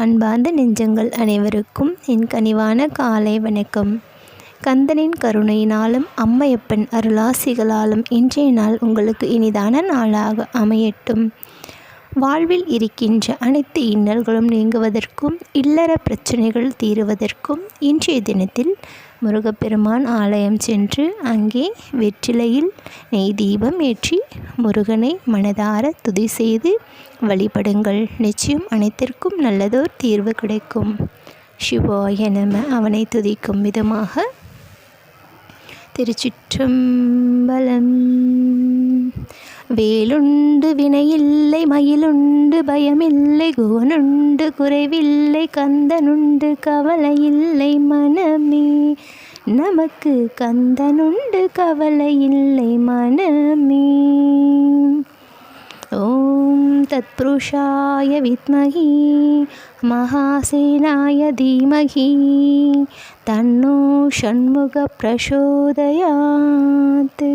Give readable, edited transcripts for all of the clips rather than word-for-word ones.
அன்பார்ந்த நெஞ்சங்கள் அனைவருக்கும் என் கனிவான காலை வணக்கம். கந்தனின் கருணையினாலும் அம்மையப்பன் அருளாசிகளாலும் இன்றைய நாள் உங்களுக்கு இனிதான நாளாக அமையட்டும். வாழ்வில் இருக்கின்ற அனைத்து இன்னல்களும் நீங்குவதற்கும் இல்லற பிரச்சனைகள் தீருவதற்கும் இன்றைய தினத்தில் முருகப்பெருமான் ஆலயம் சென்று அங்கே வெற்றிலையில் நெய் தீபம் ஏற்றி முருகனை மனதார துதி செய்து வழிபடுங்கள். நிச்சயம் அனைத்திற்கும் நல்லதோர் தீர்வு கிடைக்கும். சிவாய நம. அவனை துதிக்கும் விதமாக திருச்சிற்றம்பலம். வேலுண்டு வினையில்லை, மயிலுண்டு பயமில்லை, குகனுண்டு குறைவில்லை, கந்தனுண்டு கவலையில்லை மனமே. நமக்கு கந்தனுண்டு கவலையில்லை மனமே. ஓம் தத்புருஷாய வித்மகி மகாசேனாய தீமகி தன்னோ ஷண்முக பிரசோதயாத்.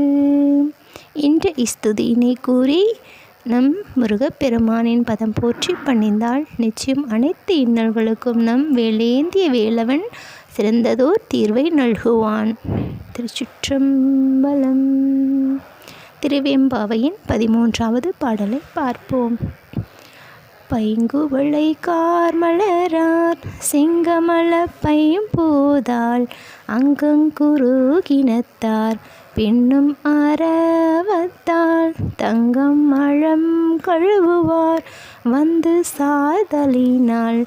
இன்று ஸ்துதியினை கூறி நம் முருகப்பெருமானின் பதம் போற்றி பணிந்தால் நிச்சயம் அனைத்து இன்னல்களுக்கும் நம் வேலேந்திய வேலவன் சிறந்ததோர் தீர்வை நல்குவான். திருச்சிற்றம்பலம். திருவெம்பாவையின் 13வது பாடலை பார்ப்போம். பைங்குவளை கார்மலரார் செங்கமல பைம்பூதாள் அங்கங்குருகினத்தார் பின்னும் அரவத்தால் தங்கம் மழம் கழுவுவார் வந்து சாதலினால்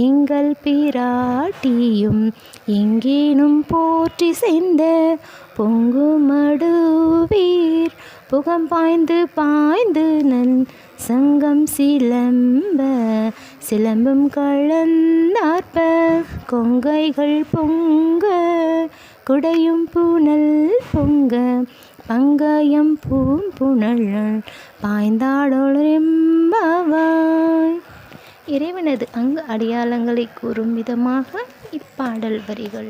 எங்கள் பிராட்டியும் எங்கேனும் போற்றி செய்த பொங்குமடுவீர் புகம் பாய்ந்து பாய்ந்து நன் சங்கம் சிலம்பும் கலந்தார்ப்ப கொங்கைகள் பொங்க குடையும் புனல் பொங்க பங்கயம் பூம்புணல் பாய்ந்தாடொளெம்பாவாய். இறைவனது அங்கு அடையாளங்களை கூறும் விதமாக இப்பாடல் வரிகள்.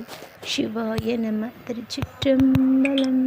சிவாய நம. திருச்சிற்றம்பலம்.